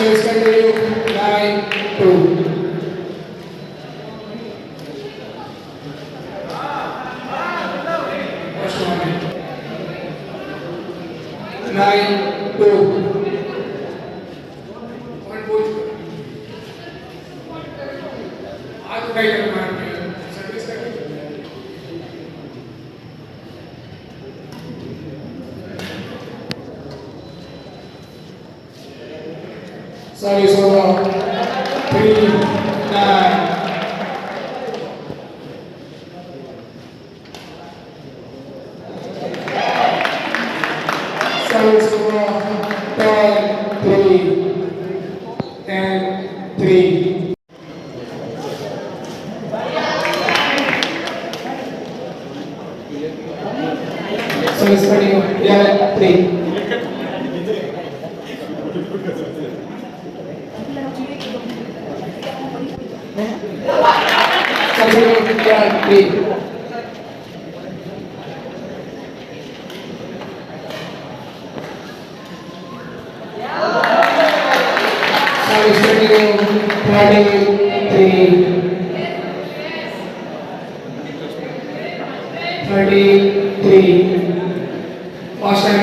let's continue. 9-2. First one. 9-2. One point. आज काय करणार service service over 3-9. Service over 10-3. 10-3. Service continue. 11-3. First time